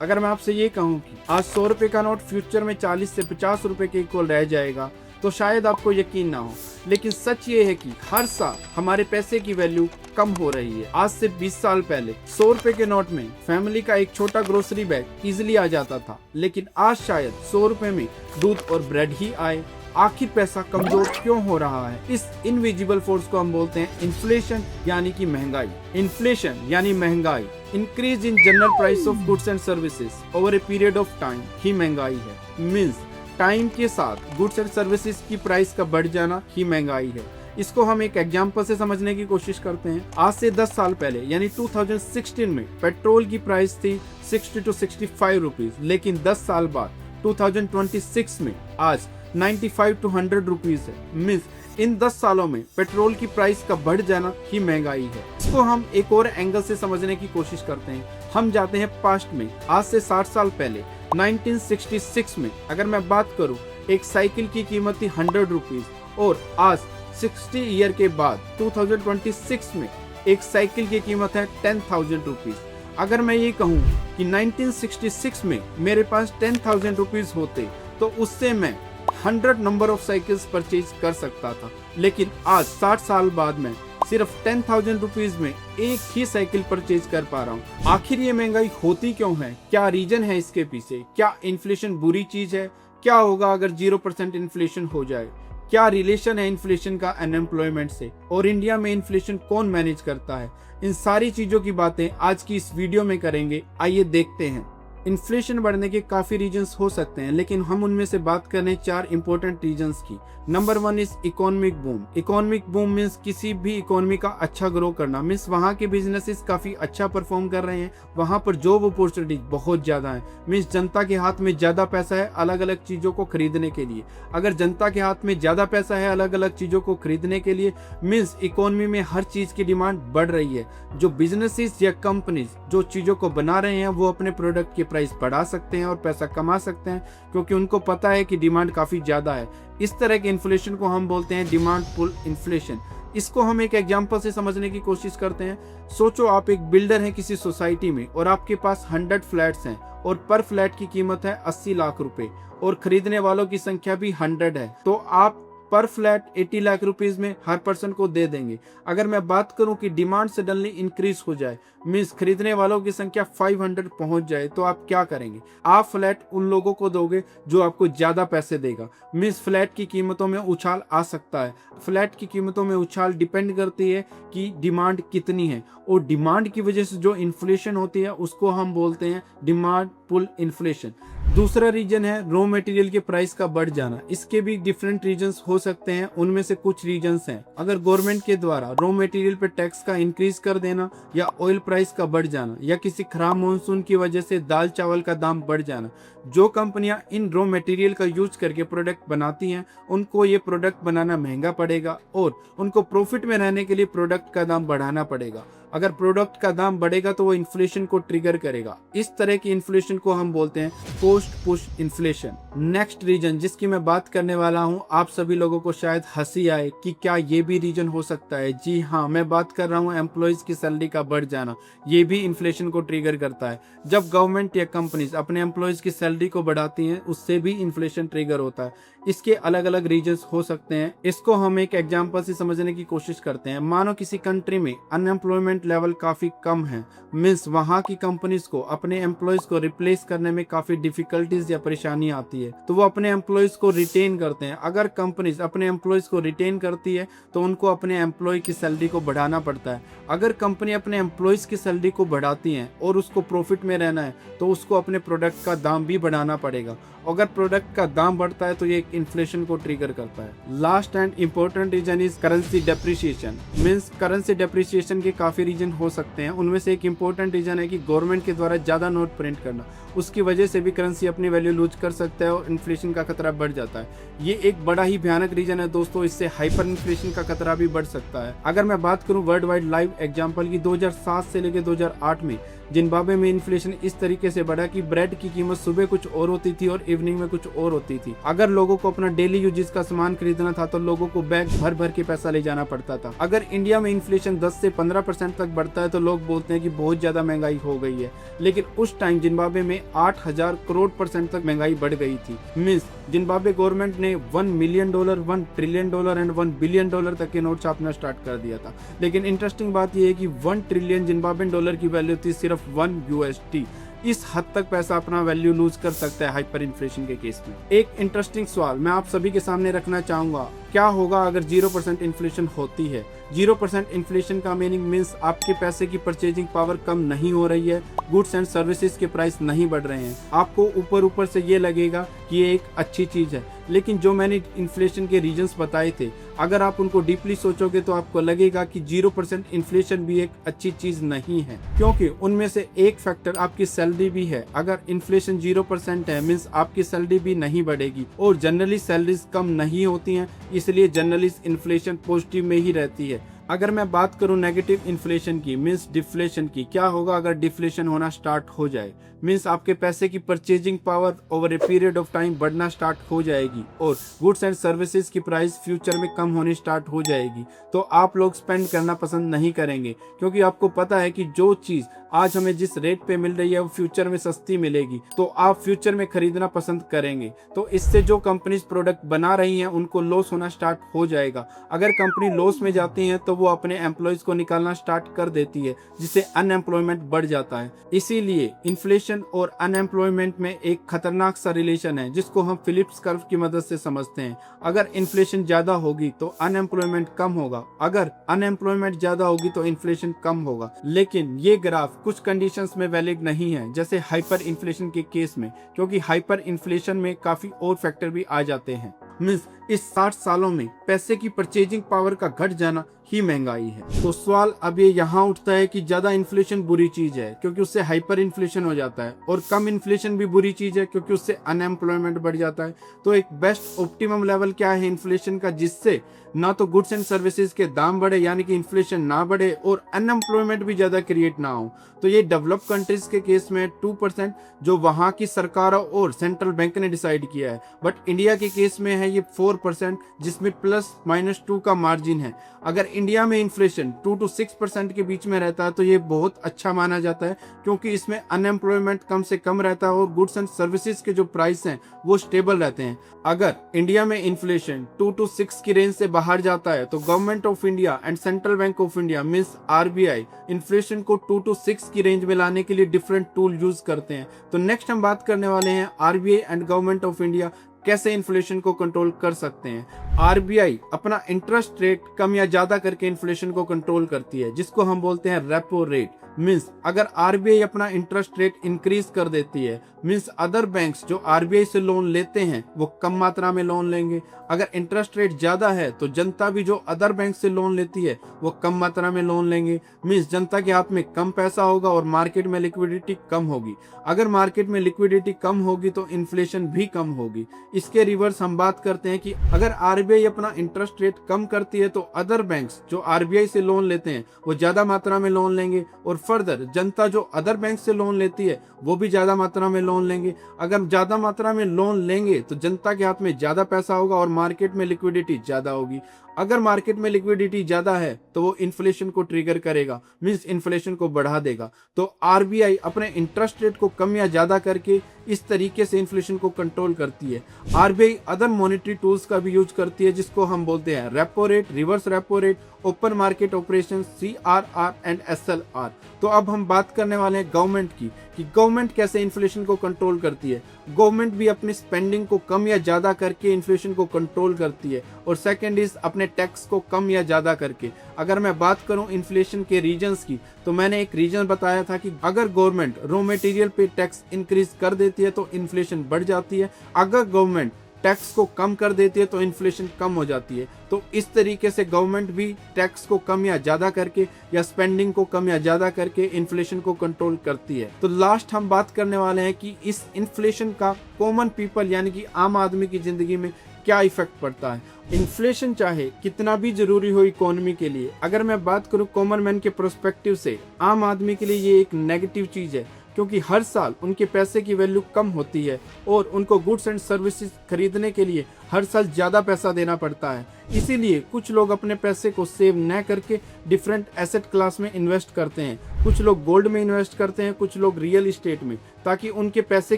अगर मैं आपसे ये कहूँ कि आज 100 रुपए का नोट फ्यूचर में 40 से 50 रुपए के इक्वल रह जाएगा तो शायद आपको यकीन ना हो, लेकिन सच ये है कि हर साल हमारे पैसे की वैल्यू कम हो रही है। आज से 20 साल पहले 100 रुपए के नोट में फैमिली का एक छोटा ग्रोसरी बैग इजिली आ जाता था, लेकिन आज शायद 100 रुपए में दूध और ब्रेड ही आए। आखिर पैसा कमजोर क्यों हो रहा है? इस इनविजिबल फोर्स को हम बोलते हैं इन्फ्लेशन यानी कि महंगाई। इन्फ्लेशन यानी महंगाई, increase in general price of goods and services over a period of time ही महंगाई है। मीन्स टाइम के साथ गुड्स एंड सर्विसेज की प्राइस का बढ़ जाना ही महंगाई है। इसको हम एक एग्जांपल से समझने की कोशिश करते हैं। आज से 10 साल पहले यानी 2016 में पेट्रोल की प्राइस थी 60 to 65 रुपीज, लेकिन 10 साल बाद 2026 में आज 95 to 100 रुपीज है। मीन्स इन 10 सालों में पेट्रोल की प्राइस का बढ़ जाना ही महंगाई है। इसको हम एक और एंगल से समझने की कोशिश करते हैं। हम जाते हैं पास्ट में। आज से 60 साल पहले 1966 में अगर मैं बात करूं, एक साइकिल की कीमत थी 100 रुपीज और आज 60 ईयर के बाद 2026 में एक साइकिल की कीमत है 10,000 रुपीज। अगर मैं ये कहूँ कि 1966 में मेरे पास 10,000 रुपीज होते तो उससे मैं 100 नंबर ऑफ साइकिल्स परचेज कर सकता था, लेकिन आज 60 साल बाद मैं सिर्फ 10,000 रुपीज में एक ही साइकिल परचेज कर पा रहा हूँ। आखिर ये महंगाई होती क्यों है? क्या रीजन है इसके पीछे? क्या इन्फ्लेशन बुरी चीज है? क्या होगा अगर 0% इन्फ्लेशन हो जाए? क्या रिलेशन है इन्फ्लेशन का अनएम्प्लॉयमेंट से? और इंडिया में इन्फ्लेशन कौन मैनेज करता है? इन सारी चीजों की बातें आज की इस वीडियो में करेंगे। आइए देखते हैं। इन्फ्लेशन बढ़ने के काफी रीजंस हो सकते हैं, लेकिन हम उनमें से बात करें 4 इंपॉर्टेंट रीजंस की। Number 1 is economic boom. Economic boom means किसी भी इकोनॉमी का अच्छा ग्रो करना, मीन्स वहाँ के बिजनेसेस काफी अच्छा परफॉर्म कर रहे हैं, वहाँ पर जॉब अपॉर्चुनिटीज बहुत ज्यादा है। मीन्स जनता के हाथ में ज्यादा पैसा है अलग अलग चीजों को खरीदने के लिए। अगर जनता के हाथ में ज्यादा पैसा है अलग अलग चीजों को खरीदने के लिए, मीन्स इकोनॉमी में हर चीज की डिमांड बढ़ रही है। जो बिजनेसेस या कंपनीज जो चीजों को बना रहे हैं वो अपने प्रोडक्ट के प्राइस बढ़ा सकते हैं और पैसा कमा सकते हैं, क्योंकि उनको पता है कि डिमांड काफी ज्यादा है। इस तरह के इन्फ्लेशन को हम बोलते हैं डिमांड पुल इन्फ्लेशन। इसको हम एक एग्जांपल से समझने की कोशिश करते हैं। सोचो आप एक बिल्डर हैं किसी सोसाइटी में और आपके पास 100 फ्लैट्स हैं और पर फ्लैट की कीमत है 80 लाख रुपए और खरीदने वालों की संख्या भी 100 है, तो आप पर फ्लैट 80 लाख रुपीज में हर पर्सन को दे देंगे। अगर मैं बात करूं कि डिमांड सडनली इंक्रीज हो जाए, मीन्स खरीदने वालों की संख्या 500 पहुंच जाए, तो आप क्या करेंगे? आप फ्लैट उन लोगों को दोगे जो आपको ज्यादा पैसे देगा। मीन्स फ्लैट की कीमतों में उछाल आ सकता है। फ्लैट की कीमतों में उछाल डिपेंड करती है कि डिमांड कितनी है, और डिमांड की वजह से जो इन्फ्लेशन होती है उसको हम बोलते हैं डिमांड पुल इन्फ्लेशन। दूसरा रीजन है रॉ मटेरियल के प्राइस का बढ़ जाना। इसके भी डिफरेंट रीजंस हो सकते हैं, उनमें से कुछ रीजंस हैं। अगर गवर्नमेंट के द्वारा रॉ मटेरियल पे टैक्स का इंक्रीज कर देना, या ऑयल प्राइस का बढ़ जाना, या किसी खराब मॉनसून की वजह से दाल चावल का दाम बढ़ जाना। जो कंपनियां इन रॉ मटेरियल का यूज करके प्रोडक्ट बनाती हैं उनको ये प्रोडक्ट बनाना महंगा पड़ेगा और उनको प्रॉफिट में रहने के लिए प्रोडक्ट का दाम बढ़ाना पड़ेगा। अगर प्रोडक्ट का दाम बढ़ेगा तो वो इन्फ्लेशन को ट्रिगर करेगा। इस तरह की इन्फ्लेशन को हम बोलते हैं cost push inflation. Next reason जिसकी मैं बात करने वाला हूं, आप सभी लोगों को शायद हंसी आए कि क्या ये भी रीजन हो सकता है। जी हाँ, मैं बात कर रहा हूं एम्प्लॉयज की सैलरी का बढ़ जाना। ये भी इन्फ्लेशन को ट्रिगर करता है। जब गवर्नमेंट या कंपनीज अपने एम्प्लॉयज की सैलरी को बढ़ाती हैं उससे भी इन्फ्लेशन ट्रिगर होता है। इसके अलग अलग रीजंस हो सकते हैं। इसको हम एक एग्जांपल से समझने की कोशिश करते हैं। मानो किसी कंट्री में अनएम्प्लॉयमेंट लेवल काफी कम है, मीन्स वहां की कंपनीज को अपने एम्प्लॉयज को रिप्लेस करने में काफी डिफिकल्टीज या परेशानी आती है, तो वो अपने एम्प्लॉयज को रिटेन करते हैं। अगर कंपनीज अपने एम्प्लॉयज को रिटेन करती है तो उनको अपने एम्प्लॉय की सैलरी को बढ़ाना पड़ता है। अगर कंपनी अपने एम्प्लॉयज की सैलरी को बढ़ाती है और उसको प्रॉफिट में रहना है तो उसको अपने प्रोडक्ट का दाम भी बढ़ाना पड़ेगा। अगर प्रोडक्ट का दाम बढ़ता है तो ये इन्फ्लेशन को ट्रिगर करता है। Last and important reason is currency depreciation. Means currency depreciation के काफी रीजन हो सकते हैं। उनमें से एक इम्पोर्टेंट रीजन है कि गवर्नमेंट के द्वारा ज्यादा नोट प्रिंट करना, उसकी वजह से भी करेंसी अपनी वैल्यू लूज कर सकता है और इन्फ्लेशन का खतरा बढ़ जाता है। ये एक बड़ा ही भयानक रीजन है दोस्तों, इससे हाइपर इन्फ्लेशन का खतरा भी बढ़ सकता है। अगर मैं बात करूं वर्ल्ड वाइड लाइव एग्जांपल की, 2007 से लेकर 2008 में जिम्बाब्वे में इन्फ्लेशन इस तरीके से बढ़ा कि ब्रेड की कीमत सुबह कुछ और होती थी और इवनिंग में कुछ और होती थी। अगर लोगों को अपना डेली यूजेस का सामान खरीदना था तो लोगों को बैग भर भर के पैसा ले जाना पड़ता था। अगर इंडिया में इन्फ्लेशन 10 से 15% तक बढ़ता है तो लोग बोलते हैं कि बहुत ज्यादा महंगाई हो गई है, लेकिन उस टाइम जिम्बाब्वे में 8,000 करोड़ % तक महंगाई बढ़ गई थी। मींस जिम्बाब्वे गवर्नमेंट ने $1 मिलियन, $1 ट्रिलियन एंड $1 बिलियन तक के नोट छापना स्टार्ट कर दिया था। लेकिन इंटरेस्टिंग बात यह है कि 1 ट्रिलियन जिम्बाब्वेन डॉलर की वैल्यू थी सिर्फ 1 USD। इस हद तक पैसा अपना वैल्यू लूज कर सकता है हाइपर इन्फ्लेशन के केस में। एक इंटरेस्टिंग सवाल मैं आप सभी के सामने रखना चाहूंगा, क्या होगा अगर 0% इन्फ्लेशन होती है? 0% इन्फ्लेशन का मीनिंग मीन्स आपके पैसे की परचेजिंग पावर कम नहीं हो रही है, गुड्स एंड सर्विसेज के प्राइस नहीं बढ़ रहे हैं। आपको ऊपर से ये लगेगा कि ये एक अच्छी चीज है, लेकिन जो मैंने इन्फ्लेशन के रीजंस बताए थे, अगर आप उनको डीपली सोचोगे तो आपको लगेगा कि 0% इन्फ्लेशन भी एक अच्छी चीज नहीं है, क्योंकि उनमें से एक फैक्टर आपकी सैलरी भी है। अगर इन्फ्लेशन 0% है मीन्स आपकी सैलरी भी नहीं बढ़ेगी, और जनरली सैलरीज कम नहीं होती हैं, इसलिए जनरली इन्फ्लेशन पॉजिटिव में ही रहती है। अगर मैं बात करूं नेगेटिव इन्फ्लेशन की मीन्स डिफ्लेशन की, क्या होगा अगर डिफ्लेशन होना स्टार्ट हो जाए? मीन्स आपके पैसे की purchasing power over a period of time बढ़ना स्टार्ट हो जाएगी और गुड्स एंड सर्विसेज की प्राइस फ्यूचर में कम होनी स्टार्ट हो जाएगी। तो आप लोग स्पेंड करना पसंद नहीं करेंगे, क्योंकि आपको पता है कि जो चीज आज हमें जिस रेट पे मिल रही है वो फ्यूचर में सस्ती मिलेगी, तो आप फ्यूचर में खरीदना पसंद करेंगे। तो इससे जो कंपनीज प्रोडक्ट बना रही हैं उनको लॉस होना स्टार्ट हो जाएगा। अगर कंपनी लॉस में जाती है तो वो अपने एम्प्लॉयज को निकालना स्टार्ट कर देती है, जिससे अनएम्प्लॉयमेंट बढ़ जाता है। इसीलिए इन्फ्लेशन और अनएम्प्लॉयमेंट में एक खतरनाक सा रिलेशन है, जिसको हम फिलिप्स कर्व की मदद से समझते हैं। अगर इन्फ्लेशन ज्यादा होगी तो अनएम्प्लॉयमेंट कम होगा, अगर अनएम्प्लॉयमेंट ज्यादा होगी तो इन्फ्लेशन कम होगा। लेकिन ये ग्राफ कुछ कंडीशंस में वैलिड नहीं है, जैसे हाइपर इन्फ्लेशन के केस में, क्योंकि हाइपर इन्फ्लेशन में काफी और फैक्टर भी आ जाते हैं। मीन्स इस 60 सालों में पैसे की परचेजिंग पावर का घट जाना ही महंगाई है। तो सवाल अब ये यहाँ उठता है कि ज्यादा इन्फ्लेशन बुरी चीज है क्योंकि उससे हाइपर इन्फ्लेशन हो जाता है, और कम इन्फ्लेशन भी बुरी चीज है क्योंकि उससे अनएम्प्लॉयमेंट बढ़ जाता है। तो एक बेस्ट ऑप्टिमम लेवल क्या है इन्फ्लेशन का, जिससे ना तो गुड्स एंड सर्विसेज के दाम बढ़े यानी कि इन्फ्लेशन ना बढ़े और अनएम्प्लॉयमेंट भी ज्यादा क्रिएट ना हो। तो ये डेवलप कंट्रीज के केस में 2% जो वहां की सरकारों और सेंट्रल बैंक ने डिसाइड किया है, बट इंडिया के केस में है ये 4%, जिसमें +-2 का मार्जिन है। अगर इंडिया में इन्फ्लेशन 2 to 6% के बीच में रहता है तो ये बहुत अच्छा माना जाता है, क्योंकि इसमें अनएम्प्लॉयमेंट कम से कम रहता है और गुड्स एंड सर्विसेज के जो प्राइस हैं वो स्टेबल रहते हैं। अगर इंडिया में इन्फ्लेशन 2 to 6 की रेंज से बाहर जाता है तो government of India and central bank of India means RBI inflation को 2 to 6 की रेंज में लाने के लिए डिफरेंट टूल यूज करते हैं। तो नेक्स्ट हम बात करने वाले हैं RBI and government of India कैसे इन्फ्लेशन को कंट्रोल कर सकते हैं। RBI अपना इंटरेस्ट रेट कम या ज्यादा करके इन्फ्लेशन को कंट्रोल करती है, जिसको हम बोलते हैं रेपो रेट। मीन्स अगर RBI अपना इंटरेस्ट रेट इंक्रीज कर देती है मीन्स अदर बैंक्स जो RBI से लोन लेते हैं वो कम मात्रा में लोन लेंगे। अगर इंटरेस्ट रेट ज्यादा है तो जनता भी जो अदर बैंक से लोन लेती है वो कम मात्रा में लोन लेंगे। मीन्स जनता के हाथ में कम पैसा होगा और मार्केट में लिक्विडिटी कम होगी। अगर मार्केट में लिक्विडिटी कम होगी तो इन्फ्लेशन भी कम होगी। इसके रिवर्स हम बात करते हैं कि अगर RBI अपना इंटरेस्ट रेट कम करती है तो अदर बैंक्स जो RBI से लोन लेते हैं वो ज्यादा मात्रा में लोन लेंगे, और फर्दर जनता जो अदर बैंक से लोन लेती है वो भी ज्यादा मात्रा में लोन लेंगे। अगर ज्यादा मात्रा में लोन लेंगे तो जनता के हाथ में ज्यादा पैसा होगा और मार्केट में लिक्विडिटी ज्यादा होगी। अगर मार्केट में लिक्विडिटी ज्यादा है तो वो इन्फ्लेशन को ट्रिगर करेगा, मींस इन्फ्लेशन को बढ़ा देगा। तो RBI अपने इंटरेस्ट रेट को कम या ज्यादा करके इस तरीके से इन्फ्लेशन को कंट्रोल करती है। RBI अदर मॉनेटरी टूल्स का भी यूज करती है, जिसको हम बोलते हैं repo rate, reverse repo rate, open market operation, CRR and SLR। तो अब हम बात करने वाले हैं गवर्नमेंट की कि गवर्नमेंट कैसे इन्फ्लेशन को कंट्रोल करती है। गवर्नमेंट भी अपनी स्पेंडिंग को कम या ज्यादा करके इन्फ्लेशन को कंट्रोल करती है, और सेकंड इज अपने टैक्स को कम या ज्यादा करके। अगर मैं बात करूं इन्फ्लेशन के रीजंस की, तो मैंने एक रीजन बताया था कि अगर गवर्नमेंट रॉ मटेरियल पे टैक्स इंक्रीज कर देती है तो इन्फ्लेशन बढ़ जाती है, अगर गवर्नमेंट टैक्स को कम कर देती है तो इन्फ्लेशन कम हो जाती है। तो इस तरीके से गवर्नमेंट भी टैक्स को कम या ज्यादा करके या स्पेंडिंग को कम या ज्यादा करके इन्फ्लेशन को कंट्रोल करती है। तो लास्ट हम बात करने वाले हैं कि इस इन्फ्लेशन का कॉमन पीपल यानी कि आम आदमी की जिंदगी में क्या इफेक्ट पड़ता है। इन्फ्लेशन चाहे कितना भी जरूरी हो इकोनॉमी के लिए, अगर मैं बात करूं कॉमन मैन के पर्सपेक्टिव से, आम आदमी के लिए ये एक नेगेटिव चीज है, क्योंकि हर साल उनके पैसे की वैल्यू कम होती है और उनको गुड्स एंड सर्विसेज खरीदने के लिए हर साल ज़्यादा पैसा देना पड़ता है। इसीलिए कुछ लोग अपने पैसे को सेव न करके डिफरेंट एसेट क्लास में इन्वेस्ट करते हैं। कुछ लोग गोल्ड में इन्वेस्ट करते हैं, कुछ लोग रियल इस्टेट में, ताकि उनके पैसे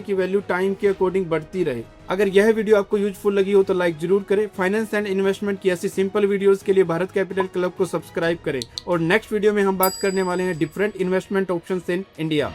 की वैल्यू टाइम के अकॉर्डिंग बढ़ती रहे। अगर यह वीडियो आपको यूजफुल लगी हो तो लाइक जरूर करें। फाइनेंस एंड इन्वेस्टमेंट की ऐसी सिंपल वीडियोस के लिए भारत कैपिटल क्लब को सब्सक्राइब करें। और नेक्स्ट वीडियो में हम बात करने वाले हैं different investment options in India.